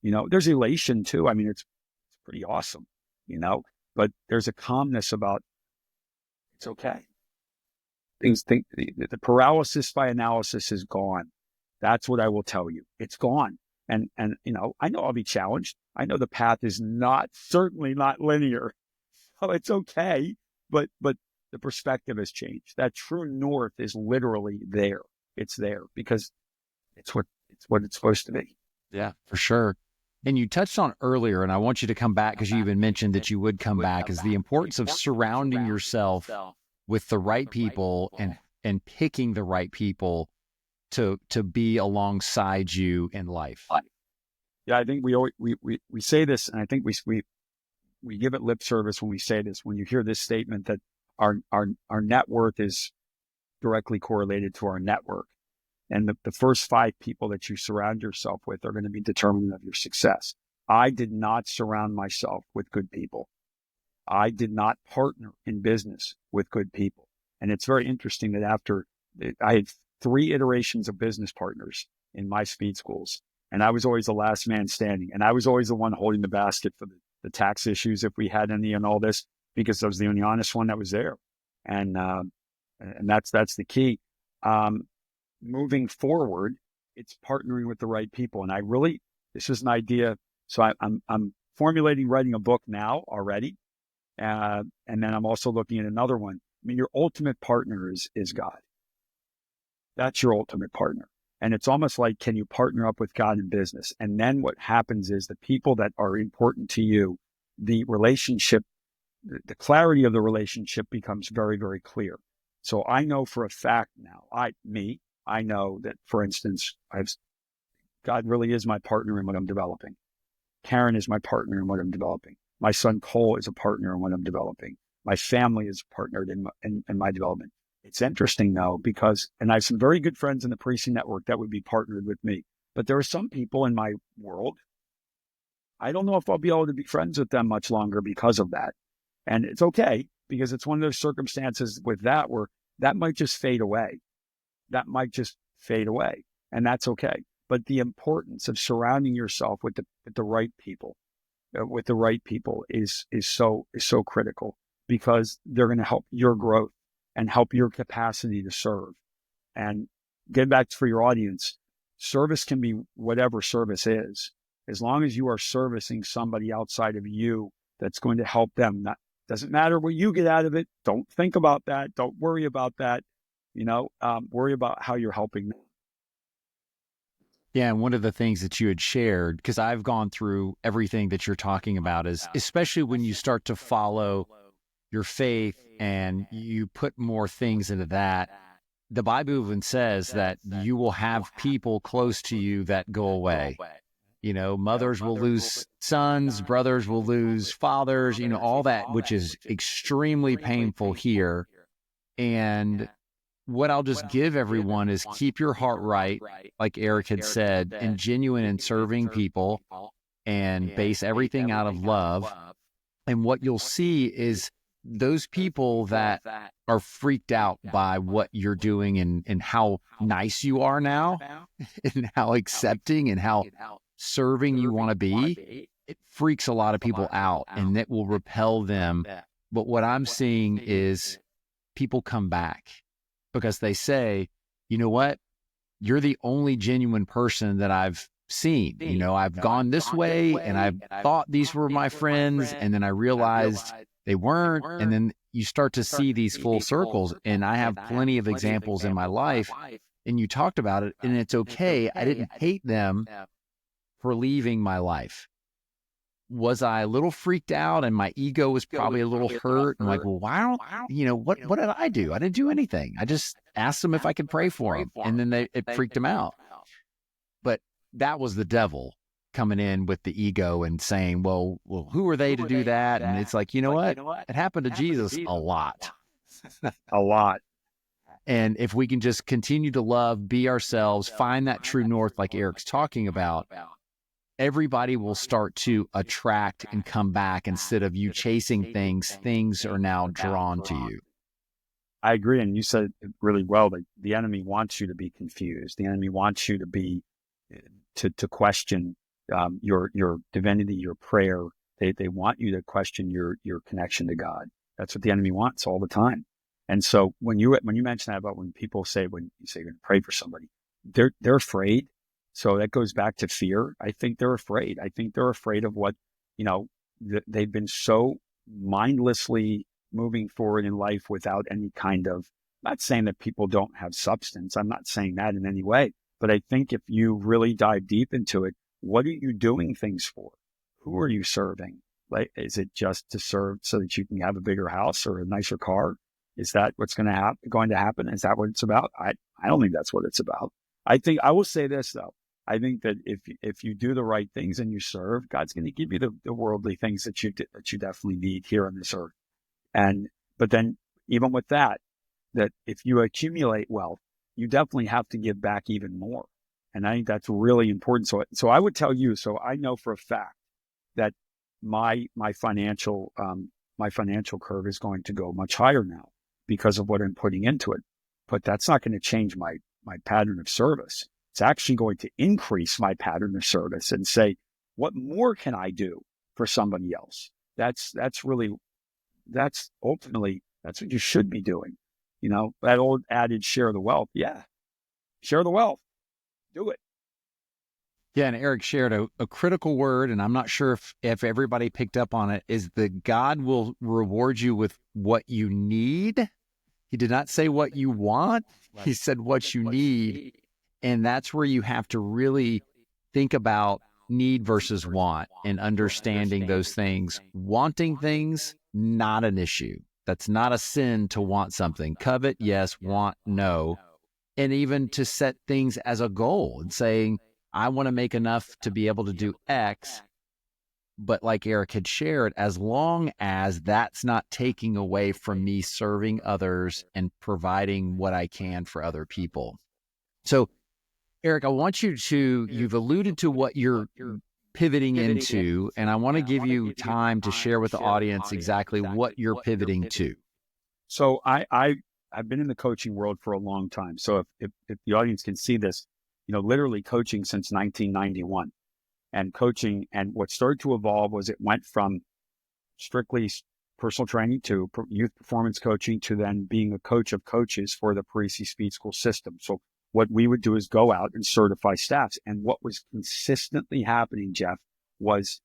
there's elation too. I mean, it's pretty awesome, but there's a calmness about, it's okay. The paralysis by analysis is gone. That's what I will tell you. It's gone. And, I know I'll be challenged. I know the path is certainly not linear. So it's okay. But the perspective has changed. That true north is literally there. It's there because it's what it's supposed to be. Yeah, for sure. And you touched on earlier, and I want you to come back because you even mentioned that you would come back, is the importance of surrounding yourself with the right people and picking the right people to be alongside you in life. Yeah, I think we say this, and I think we give it lip service when we say this. When you hear this statement that our net worth is directly correlated to our network, and the first 5 people that you surround yourself with are going to be determinant of your success. I did not surround myself with good people. I did not partner in business with good people. And it's very interesting that after I had 3 iterations of business partners in my speed schools, and I was always the last man standing. And I was always the one holding the basket for the tax issues, if we had any, and all this, because I was the only honest one that was there. And that's the key. Moving forward, it's partnering with the right people. And this is an idea. So I'm formulating writing a book now already. And then I'm also looking at another one. I mean, your ultimate partner is God. That's your ultimate partner. And it's almost like, can you partner up with God in business? And then what happens is the people that are important to you, the relationship, the clarity of the relationship becomes very, very clear. So I know for a fact now, I know that, for instance, God really is my partner in what I'm developing. Karen is my partner in what I'm developing. My son Cole is a partner in what I'm developing. My family is partnered in my development. It's interesting though, and I have some very good friends in the Precinct Network that would be partnered with me. But there are some people in my world, I don't know if I'll be able to be friends with them much longer because of that. And it's okay, because it's one of those circumstances with that where that might just fade away. And that's okay. But the importance of surrounding yourself with the right people, is so critical, because they're going to help your growth and help your capacity to serve. And get back for your audience, service can be whatever service is, as long as you are servicing somebody outside of you that's going to help them. Doesn't matter what you get out of it. Don't think about that. Don't worry about that. Worry about how you're helping them. Yeah, and one of the things that you had shared, because I've gone through everything that you're talking about, is especially when you start to follow your faith and you put more things into that, the Bible even says that you will have people close to you that go away. Mothers will lose sons, brothers will lose fathers, all that, which is extremely painful here. And what I'll just give everyone is keep your heart right, like Eric had said, and genuine in serving people, and base everything out of love. And what you'll see is those people that are freaked out by what you're doing and how nice you are now and how accepting and how serving you want to be, it freaks a lot of people out and it will repel them. But what I'm seeing is people come back because they say, you know what? You're the only genuine person that I've seen. I've gone this way and I've thought these were my friends, and then I realized they weren't. And then you start to see these full circles. And I have plenty of examples in my life, and you talked about it, and it's okay. I didn't hate them for leaving my life. Was I a little freaked out, and my ego was probably a little hurt? And like, well, why don't, what did I do? I didn't do anything. I just asked them if I could pray for them. And then it freaked them out. But that was the devil coming in with the ego and saying, well, who are they to do that? And it's like, you know what? It happened to Jesus a lot. A lot. And if we can just continue to love, be ourselves, find that true north, like Eric's talking about, everybody will start to attract and come back. Instead of you chasing things are now drawn to you. I agree. And you said it really well, that the enemy wants you to be confused. The enemy wants you to be, to question your divinity, your prayer. They want you to question your connection to God. That's what the enemy wants all the time. And so when you mention that about when people say, when you say you're going to pray for somebody, they're afraid. So that goes back to fear. I think they're afraid. I think they're afraid of what, they've been so mindlessly moving forward in life without any kind of, I'm not saying that people don't have substance. I'm not saying that in any way. But I think if you really dive deep into it, what are you doing things for? Who are you serving? Like, is it just to serve so that you can have a bigger house or a nicer car? Is that what's going to happen? Is that what it's about? I don't think that's what it's about. I will say this though. I think that if you do the right things and you serve, God's going to give you the worldly things that you definitely need here on this earth. But then even with that if you accumulate wealth, you definitely have to give back even more. And I think that's really important. So I would tell you, so I know for a fact that my financial curve is going to go much higher now because of what I'm putting into it. But that's not going to change my pattern of service. It's actually going to increase my pattern of service and say, what more can I do for somebody else? That's ultimately, that's what you should be doing. That old adage, share the wealth. Yeah. Share the wealth. Do it. Yeah, and Eric shared a critical word, and I'm not sure if everybody picked up on it, is that God will reward you with what you need. He did not say what you want. He said what you need. And that's where you have to really think about need versus want and understanding those things. Wanting things, not an issue. That's not a sin to want something. Covet, yes. Want, no. And even to set things as a goal and saying, I want to make enough to be able to do X. But like Eric had shared, as long as that's not taking away from me serving others and providing what I can for other people. So, Eric, I want you've alluded to what you're pivoting into, and I want to give you time to share with the audience exactly what you're pivoting to. So I've been in the coaching world for a long time. So if the audience can see this, literally coaching since 1991. And coaching, and what started to evolve was it went from strictly personal training to youth performance coaching to then being a coach of coaches for the Parisi Speed School system. So what we would do is go out and certify staffs. And what was consistently happening, Jeff, was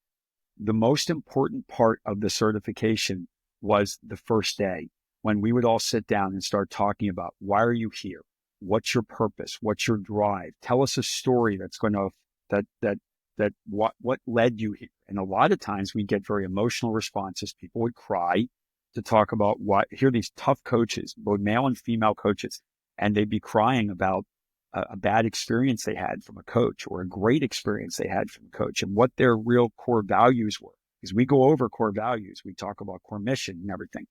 the most important part of the certification was the first day when we would all sit down and start talking about, why are you here? What's your purpose? What's your drive? Tell us a story that's going to, what led you here? And a lot of times we get very emotional responses. People would cry to talk about hear these tough coaches, both male and female coaches, and they'd be crying about a bad experience they had from a coach or a great experience they had from a coach and what their real core values were. Because we go over core values, we talk about core mission and everything.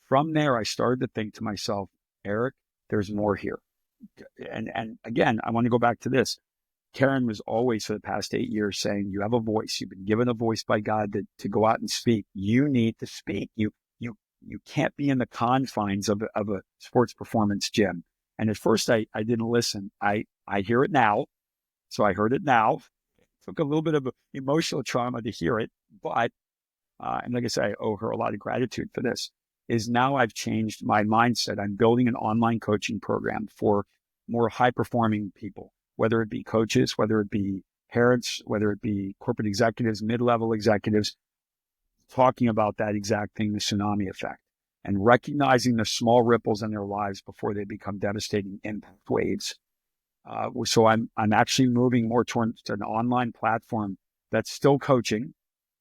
From there, I started to think to myself, Eric, there's more here. And again, I want to go back to this. Karen was always for the past 8 years saying, you have a voice. You've been given a voice by God to go out and speak. You need to speak. You can't be in the confines of a sports performance gym. And at first I didn't listen. I hear it now. So I heard it now. It took a little bit of emotional trauma to hear it. But, and like I say, I owe her a lot of gratitude for this, is now I've changed my mindset. I'm building an online coaching program for more high performing people, whether it be coaches, whether it be parents, whether it be corporate executives, mid-level executives, talking about that exact thing, the tsunami effect, and recognizing the small ripples in their lives before they become devastating impact waves. So I'm actually moving more towards an online platform that's still coaching,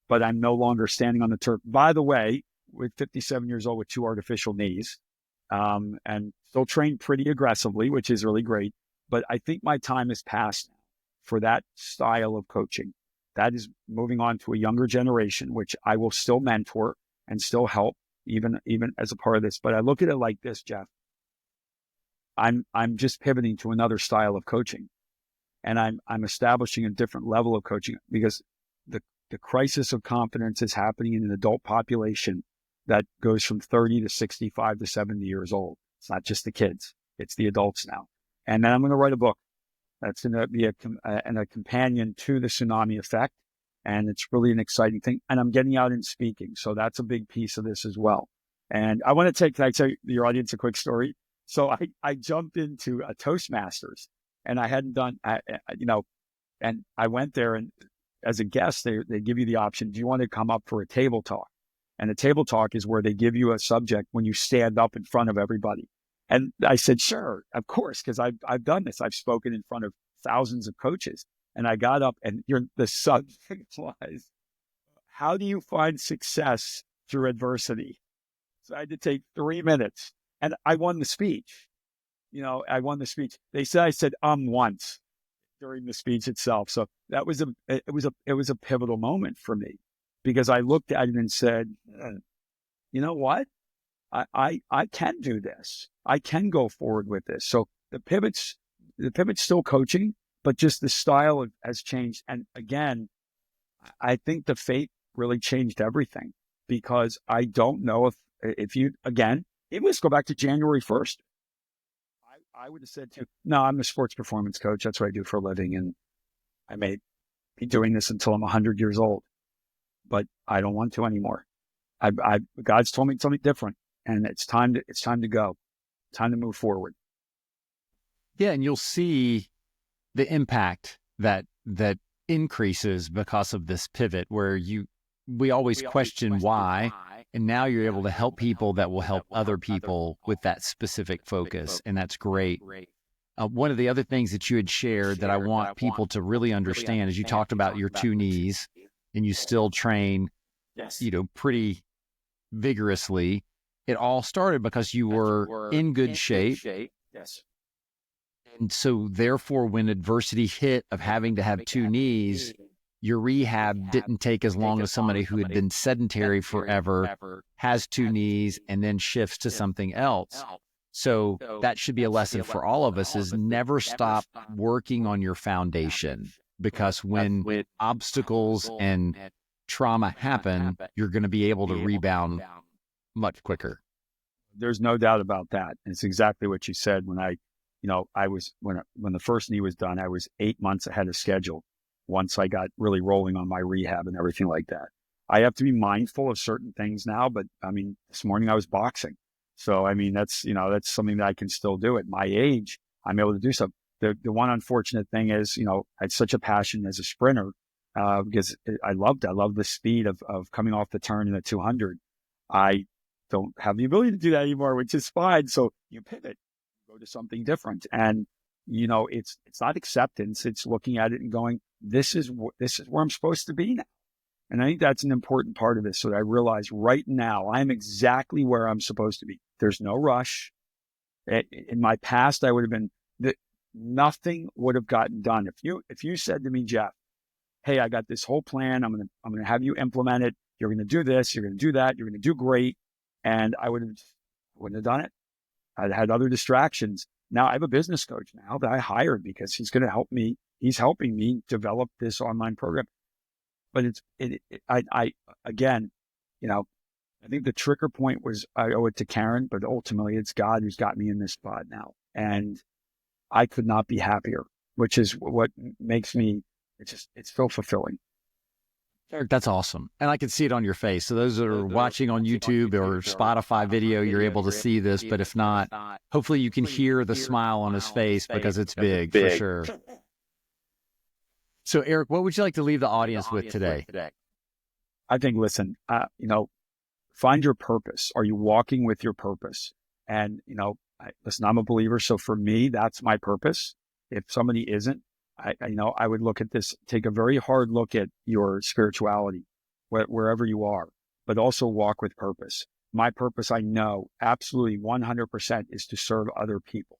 but I'm no longer standing on the turf. By the way, with 57 years old with 2 artificial knees, and still trained pretty aggressively, which is really great. But I think my time is past for that style of coaching. That is moving on to a younger generation, which I will still mentor and still help, even as a part of this. But I look at it like this, Jeff. I'm just pivoting to another style of coaching, and I'm establishing a different level of coaching because the crisis of confidence is happening in an adult population that goes from 30 to 65 to 70 years old. It's not just the kids; it's the adults now. And then I'm going to write a book that's going to be a companion to the tsunami effect. And it's really an exciting thing. And I'm getting out and speaking. So that's a big piece of this as well. And I want to can I tell your audience a quick story? So I jumped into a Toastmasters and I hadn't done, And I went there, and as a guest, they give you the option, do you want to come up for a table talk? And a table talk is where they give you a subject when you stand up in front of everybody. And I said, sure, of course, because I've done this. I've spoken in front of thousands of coaches. And I got up, and the subject was, how do you find success through adversity? So I had to take 3 minutes, and I won the speech. I won the speech. They said I said once during the speech itself. So that was it was a pivotal moment for me, because I looked at it and said, you know what? I can do this. I can go forward with this. So the pivot's still coaching, but just the style has changed. And again, I think the fate really changed everything, because I don't know if you, again, even let's go back to January 1st. I would have said to you, no, I'm a sports performance coach. That's what I do for a living. And I may be doing this until I'm 100 years old, but I don't want to anymore. God's told me something different, and it's time to go, time to move forward. Yeah. And you'll see the impact that increases because of this pivot, where we always question why. And now you're able to help people that will help other people with that specific focus. And that's great. One of the other things that you had shared that I want people to really understand is you talked about your 2 knees, and you still train, pretty vigorously. It all started because you were in good shape. Yes. And so therefore, when adversity hit of having to have 2 knees, your rehab didn't take as long as somebody who had been sedentary forever, has 2 knees, and then shifts to something else. So that should be a lesson for all of us, is never stop working on your foundation, because when obstacles and trauma happen, you're going to be able to rebound much quicker. There's no doubt about that. And it's exactly what you said. When when the first knee was done, I was 8 months ahead of schedule once I got really rolling on my rehab and everything like that. I have to be mindful of certain things now, but I mean, this morning I was boxing. So, I mean, that's something that I can still do at my age. I'm able to do so. The one unfortunate thing is, I had such a passion as a sprinter, because I loved the speed of coming off the turn in the 200. I don't have the ability to do that anymore, which is fine. So you pivot, go to something different. And, it's not acceptance. It's looking at it and going, this is where I'm supposed to be now. And I think that's an important part of this. So that I realize right now I'm exactly where I'm supposed to be. There's no rush. In my past, I would have been, nothing would have gotten done. If you said to me, Jeff, hey, I got this whole plan. I'm going to have you implement it. You're going to do this. You're going to do that. You're going to do great. And I wouldn't have done it. I'd had other distractions. Now I have a business coach now that I hired because he's going to help me. He's helping me develop this online program. But again, I think the trigger point was I owe it to Karen, but ultimately it's God who's got me in this spot now. And I could not be happier, which is what makes me, it's so fulfilling. Eric, that's awesome. And I can see it on your face. So those that are watching on YouTube or Spotify video, you're able to see this. But if not, hopefully you can hear the smile on his face, because it's big for sure. So Eric, what would you like to leave the audience with today? I think, listen, find your purpose. Are you walking with your purpose? And, listen, I'm a believer. So for me, that's my purpose. If somebody isn't, I would look at this, take a very hard look at your spirituality, wherever you are, but also walk with purpose. My purpose, I know absolutely 100% is to serve other people.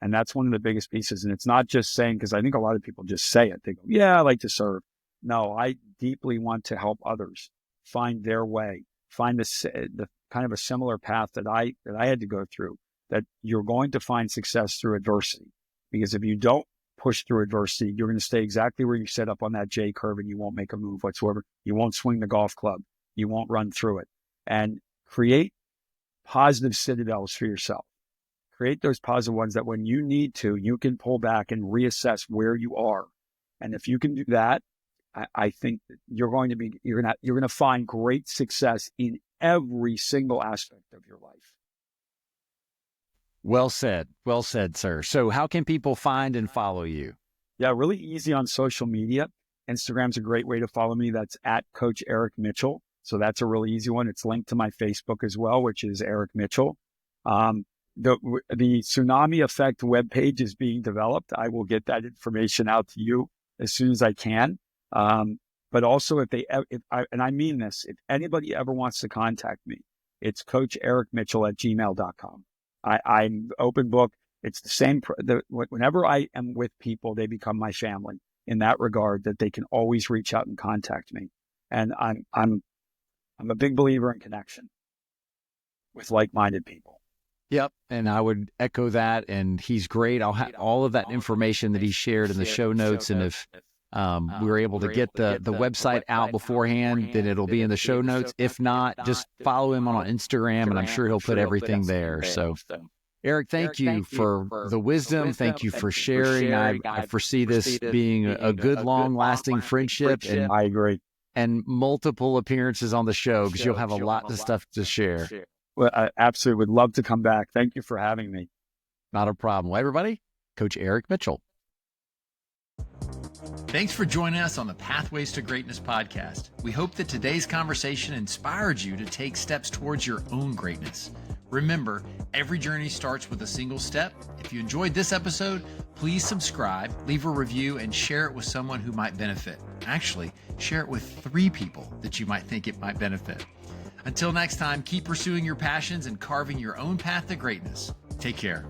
And that's one of the biggest pieces. And it's not just saying, because I think a lot of people just say it. They go, yeah, I like to serve. No, I deeply want to help others find their way, find the kind of a similar path that I had to go through, that you're going to find success through adversity. Because if you don't push through adversity, you're going to stay exactly where you set up on that J curve, and you won't make a move whatsoever. You won't swing the golf club. You won't run through it. And create positive citadels for yourself. Create those positive ones that when you need to, you can pull back and reassess where you are. And if you can do that, I think that you're going to find great success in every single aspect of your life. Well said, sir. So how can people find and follow you? Yeah, really easy on social media. Instagram's a great way to follow me. That's at Coach Eric Mitchell. So that's a really easy one. It's linked to my Facebook as well, which is Eric Mitchell. The Tsunami Effect webpage is being developed. I will get that information out to you as soon as I can. But also and I mean this, if anybody ever wants to contact me, it's coachericmitchell@gmail.com. I'm open book. It's the same. Whenever I am with people, they become my family in that regard, that they can always reach out and contact me. And I'm a big believer in connection with like-minded people. Yep. And I would echo that. And he's great. I'll have all of that information that he shared in the show notes. And if we were able to get the website out beforehand, then it'll be in the show notes. If not, just follow him on Instagram, and I'm sure he'll put everything there. So, Eric, thank you for the wisdom. Thank you for sharing. I foresee this being a good, long-lasting friendship. And I agree. And multiple appearances on the show, because you'll have a lot of stuff to share. Well, I absolutely would love to come back. Thank you for having me. Not a problem. Well, everybody, Coach Eric Mitchell. Thanks for joining us on the Pathways to Greatness podcast. We hope that today's conversation inspired you to take steps towards your own greatness. Remember, every journey starts with a single step. If you enjoyed this episode, please subscribe, leave a review, and share it with someone who might benefit. Actually, share it with 3 people that you might think it might benefit. Until next time, keep pursuing your passions and carving your own path to greatness. Take care.